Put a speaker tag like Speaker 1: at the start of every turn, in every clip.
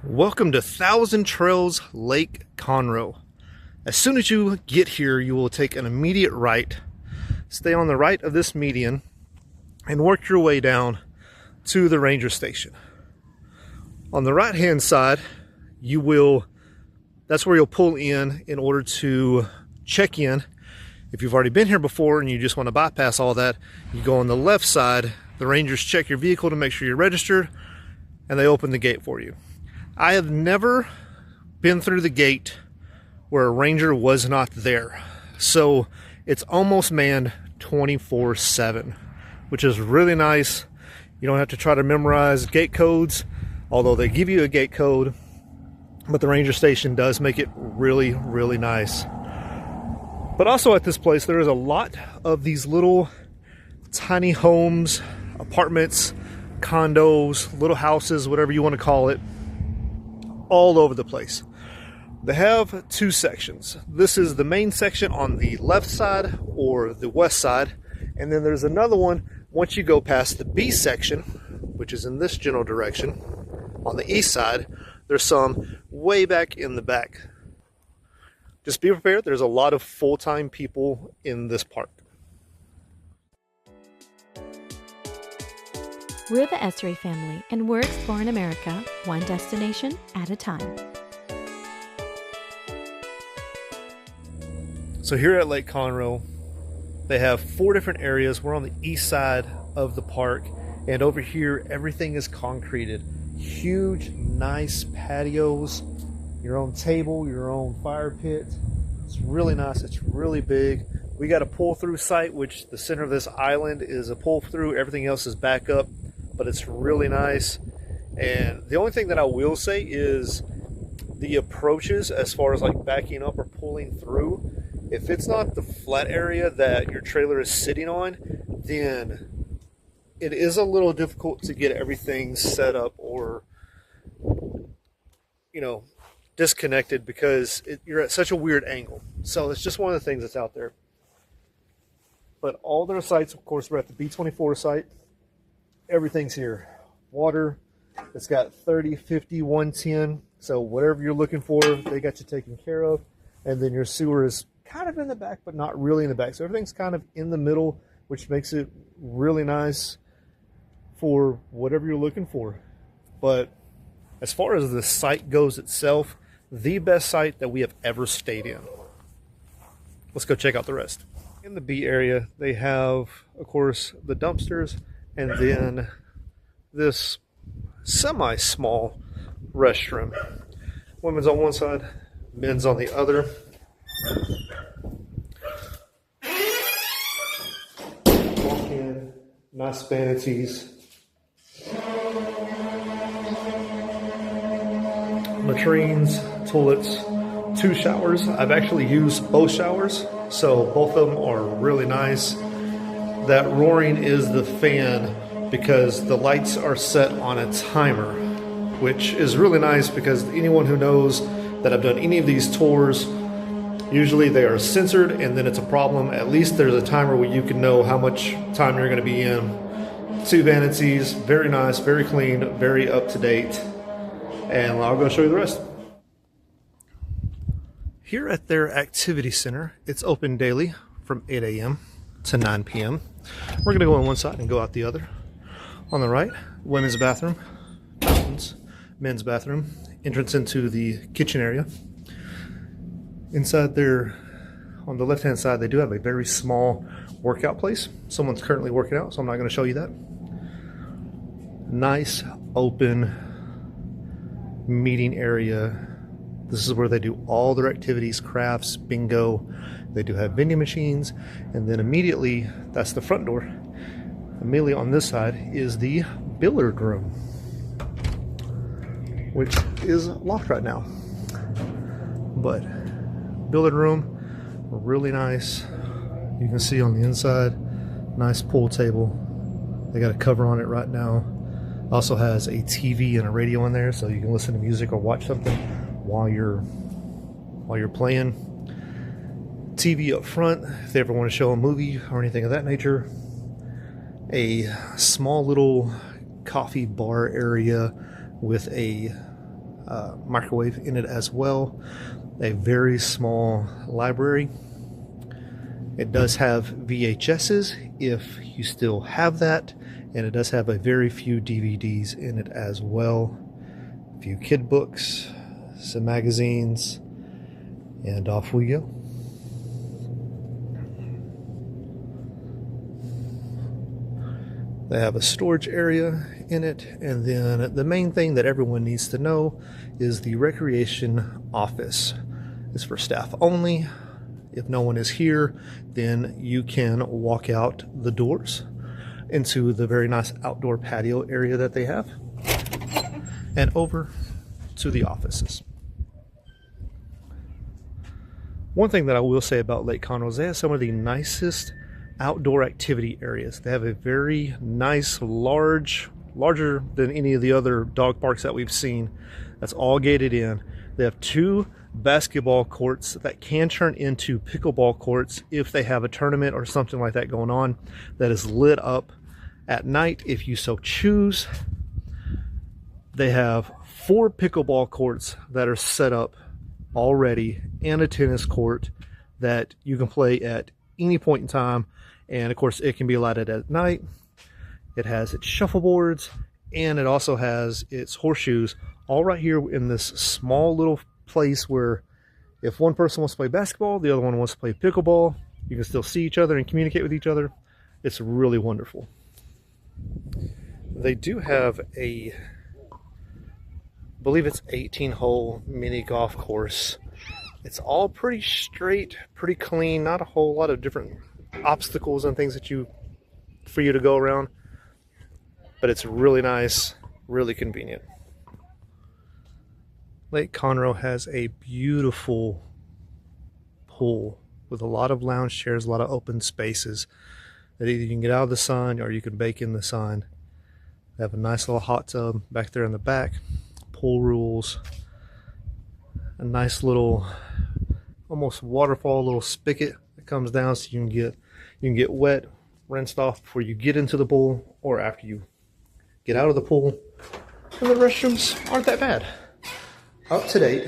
Speaker 1: Welcome to Thousand Trails Lake Conroe. As soon as you get here, you will take an immediate right, stay on the right of this median, and work your way down to the ranger station. On the right hand side, that's where you'll pull in order to check in. If you've already been here before and you just want to bypass all that, you go on the left side. The rangers check your vehicle to make sure you're registered, and they open the gate for you. I have never been through the gate where a ranger was not there. So it's almost manned 24/7, which is really nice. You don't have to try to memorize gate codes, although they give you a gate code, but the ranger station does make it really, really nice. But also at this place, there is a lot of these little tiny homes, apartments, condos, little houses, whatever you want to call it, all over the place. They have two sections. This is the main section on the left side or the west side, and then there's another one once you go past the B section, which is in this general direction. On the east side, there's some way back in the back. Just be prepared, there's a lot of full-time people in this park.
Speaker 2: We're the Essary family, and we're exploring America, one destination at a time.
Speaker 1: So here at Lake Conroe, they have 4 different areas. We're on the east side of the park, and over here, everything is concreted. Huge, nice patios, your own table, your own fire pit. It's really nice, it's really big. We got a pull-through site, which the center of this island is a pull-through. Everything else is back up, but it's really nice. And the only thing that I will say is the approaches, as far as like backing up or pulling through, if it's not the flat area that your trailer is sitting on, then it is a little difficult to get everything set up or, disconnected because you're at such a weird angle. So it's just one of the things that's out there. But all their sites, of course, we're at the B24 site. Everything's here. Water, it's got 30, 50, 110. So whatever you're looking for, they got you taken care of. And then your sewer is kind of in the back, but not really in the back. So everything's kind of in the middle, which makes it really nice for whatever you're looking for. But as far as the site goes itself, the best site that we have ever stayed in. Let's go check out the rest. In the B area, they have, of course, the dumpsters, and then this semi-small restroom. Women's on one side, men's on the other. Walk in, nice vanities. Latrines, toilets, 2 showers. I've actually used both showers, so both of them are really nice. That roaring is the fan because the lights are set on a timer, which is really nice because anyone who knows that I've done any of these tours, usually they are censored and then it's a problem. At least there's a timer where you can know how much time you're going to be in. 2 vanities, very nice, very clean, very up to date. And I'll go show you the rest. Here at their activity center, it's open daily from 8 a.m. to 9 p.m. We're going to go on one side and go out the other. On the right, women's bathroom, fountains, men's bathroom, entrance into the kitchen area. Inside there, on the left-hand side, they do have a very small workout place. Someone's currently working out, so I'm not going to show you that. Nice, open meeting area. This is where they do all their activities, crafts, bingo. They do have vending machines, and then immediately, that's the front door. Immediately on this side is the billiard room, which is locked right now. But billiard room, really nice. You can see on the inside, nice pool table. They got a cover on it right now. Also has a TV and a radio in there, so you can listen to music or watch something while you're playing. TV up front if they ever want to show a movie or anything of that nature. A small little coffee bar area with a microwave in it as well. A very small library. It does have VHSs if you still have that, and it does have a very few DVDs in it as well. A few kid books, some magazines, and off we go. They have a storage area in it, and then the main thing that everyone needs to know is the recreation office. It's for staff only. If no one is here, then you can walk out the doors into the very nice outdoor patio area that they have and over to the offices. One thing that I will say about Lake Conroe is they have some of the nicest outdoor activity areas. They have a very nice, larger than any of the other dog parks that we've seen. That's all gated in. They have 2 basketball courts that can turn into pickleball courts if they have a tournament or something like that going on, that is lit up at night if you so choose. They have 4 pickleball courts that are set up already, and a tennis court that you can play at any point in time. And of course, it can be lighted at night. It has its shuffleboards, and it also has its horseshoes, all right here in this small little place where if one person wants to play basketball, the other one wants to play pickleball, you can still see each other and communicate with each other. It's really wonderful. They do have I believe it's 18-hole mini golf course. It's all pretty straight, pretty clean, not a whole lot of different obstacles and things for you to go around, but it's really nice, really convenient. Lake Conroe has a beautiful pool with a lot of lounge chairs, a lot of open spaces that either you can get out of the sun or you can bake in the sun. They have a nice little hot tub back there in the back, pool rules, a nice little almost waterfall little spigot that comes down so you can get wet, rinsed off before you get into the pool or after you get out of the pool. And the restrooms aren't that bad. Up to date.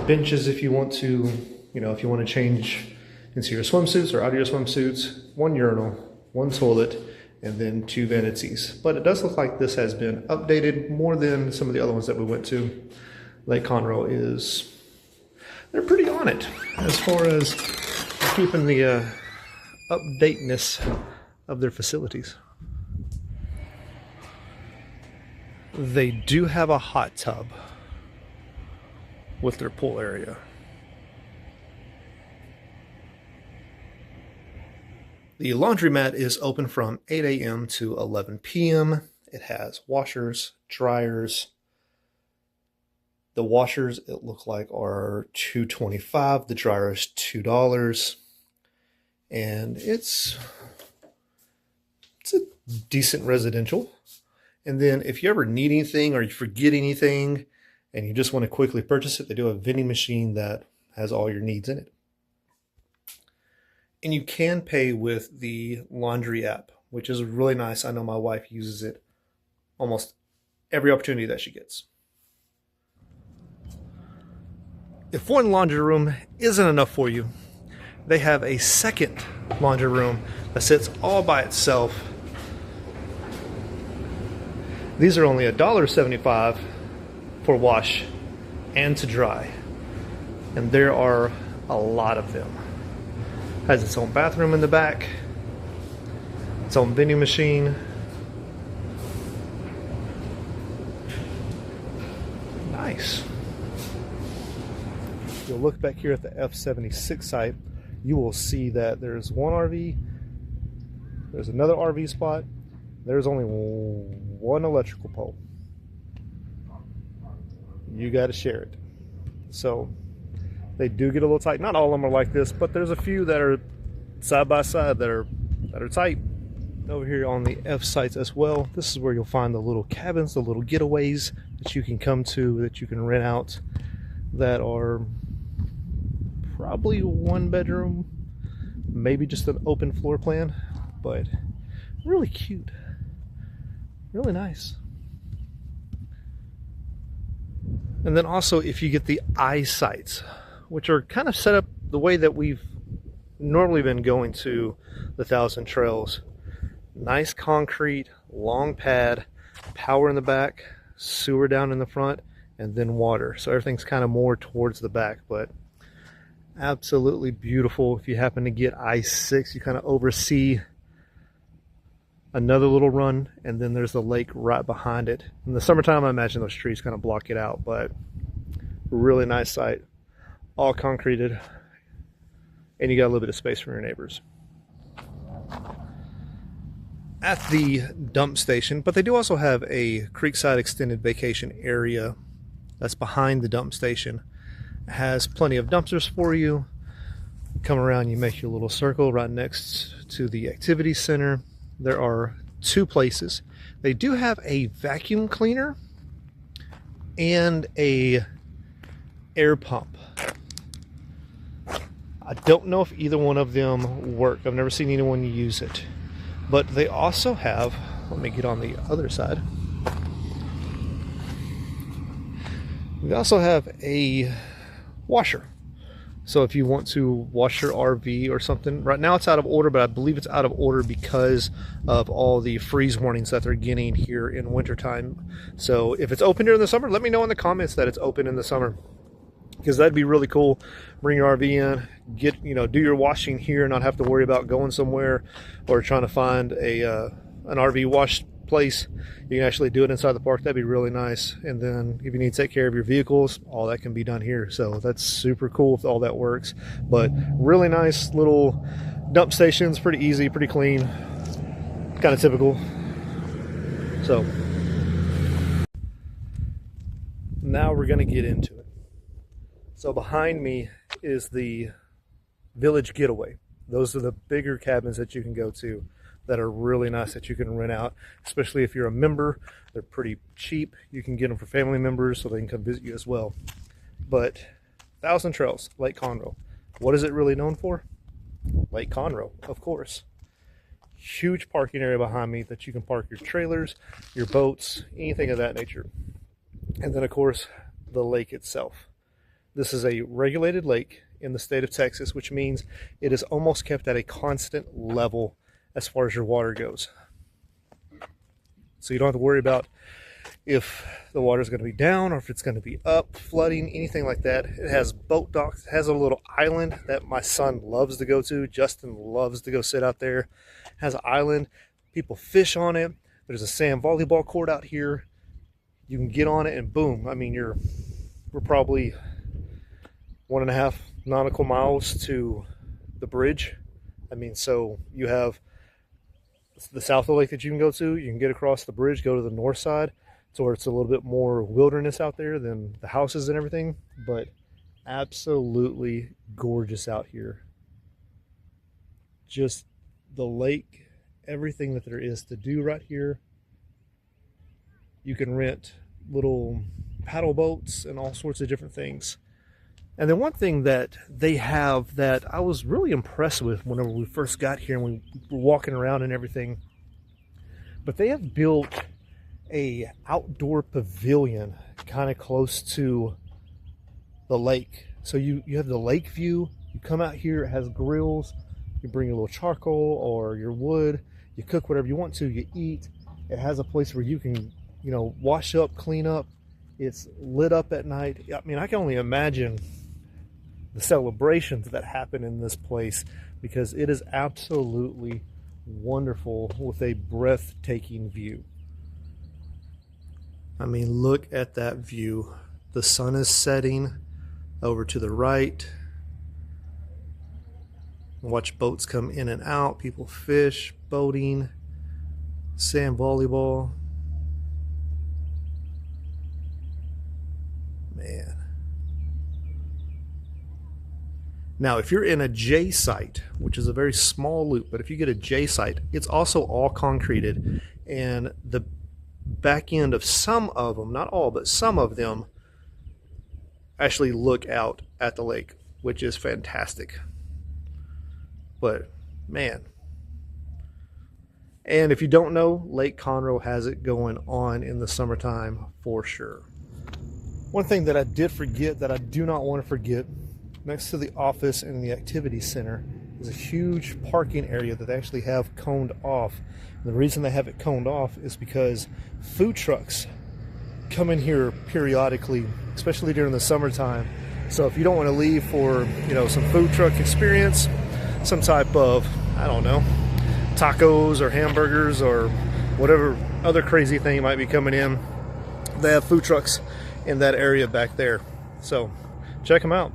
Speaker 1: Benches if you want to, if you want to change into your swimsuits or out of your swimsuits. 1 urinal, 1 toilet, and then 2 vanities. But it does look like this has been updated more than some of the other ones that we went to. Lake Conroe they're pretty on it as far as keeping the updateness of their facilities. They do have a hot tub with their pool area. The laundromat is open from 8 a.m. to 11 p.m. It has washers, dryers. The washers, it looks like, are $2.25. The dryer is $2. And it's a decent residential. And then if you ever need anything or you forget anything and you just want to quickly purchase it, they do have a vending machine that has all your needs in it. And you can pay with the laundry app, which is really nice. I know my wife uses it almost every opportunity that she gets. If one laundry room isn't enough for you, they have a second laundry room that sits all by itself. These are only $1.75 for wash and to dry. And there are a lot of them. Has its own bathroom in the back, its own vending machine. Nice. If you'll look back here at the F76 site, you will see that there's one RV, there's another RV spot, there's only one electrical pole. You got to share it. So they do get a little tight. Not all of them are like this, but there's a few that are side by side that are tight. Over here on the F sites as well, this is where you'll find the little cabins, the little getaways that you can come to, that you can rent out, that are probably 1 bedroom, maybe just an open floor plan, but really cute, really nice. And then also if you get the eye sights, which are kind of set up the way that we've normally been going to the Thousand Trails. Nice concrete, long pad, power in the back, sewer down in the front, and then water. So everything's kind of more towards the back, but absolutely beautiful. If you happen to get I-6, you kind of oversee another little run, and then there's the lake right behind it. In the summertime, I imagine those trees kind of block it out, but really nice site. All concreted, and you got a little bit of space from your neighbors. At the dump station, but they do also have a creekside extended vacation area that's behind the dump station. It has plenty of dumpsters for you. You come around, you make your little circle right next to the activity center. There are two places. They do have a vacuum cleaner and a air pump. I don't know if either one of them work. I've never seen anyone use it. But they also have, let me get on the other side. They also have a washer. So if you want to wash your RV or something, right now it's out of order, but I believe it's out of order because of all the freeze warnings that they're getting here in wintertime. So if it's open during the summer, let me know in the comments that it's open in the summer, because that'd be really cool. Bring your RV in, get, do your washing here, not have to worry about going somewhere or trying to find an RV wash place. You can actually do it inside the park. That'd be really nice. And then if you need to take care of your vehicles, all that can be done here. So that's super cool if all that works. But really nice little dump stations, pretty easy, pretty clean, kind of typical. So now we're going to get into it. So behind me is the Village Getaway. Those are the bigger cabins that you can go to that are really nice that you can rent out, especially if you're a member. They're pretty cheap. You can get them for family members so they can come visit you as well. But Thousand Trails Lake Conroe, what is it really known for? Lake Conroe, of course. Huge parking area behind me that you can park your trailers, your boats, anything of that nature. And then of course the lake itself. This is a regulated lake in the state of Texas, which means it is almost kept at a constant level as far as your water goes. So you don't have to worry about if the water is going to be down or if it's going to be up, flooding, anything like that. It has boat docks. It has a little island that my son loves to go to. Justin loves to go sit out there. It has an island. People fish on it. There's a sand volleyball court out here. You can get on it and boom. I mean, we're probably 1.5 nautical miles to the bridge. I mean, so you have the south of the lake that you can go to. You can get across the bridge, go to the north side, to where it's a little bit more wilderness out there than the houses and everything. But absolutely gorgeous out here. Just the lake, everything that there is to do right here. You can rent little paddle boats and all sorts of different things. And then one thing that they have that I was really impressed with whenever we first got here and we were walking around and everything, but they have built a outdoor pavilion kind of close to the lake. So you have the lake view. You come out here, it has grills. You bring a little charcoal or your wood. You cook whatever you want to. You eat. It has a place where you can, wash up, clean up. It's lit up at night. I mean, I can only imagine the celebrations that happen in this place, because it is absolutely wonderful with a breathtaking view. I mean, look at that view. The sun is setting over to the right. Watch boats come in and out, people fish, boating, sand volleyball. Man. Now, if you're in a J site, which is a very small loop, but if you get a J site, it's also all concreted, and the back end of some of them, not all, but some of them actually look out at the lake, which is fantastic. But man, and if you don't know, Lake Conroe has it going on in the summertime for sure. One thing that I did forget that I do not want to forget, next to the office and the activity center is a huge parking area that they actually have coned off. And the reason they have it coned off is because food trucks come in here periodically, especially during the summertime. So if you don't want to leave for, you know, some food truck experience, some type of, I don't know, tacos or hamburgers or whatever other crazy thing might be coming in, they have food trucks in that area back there. So check them out.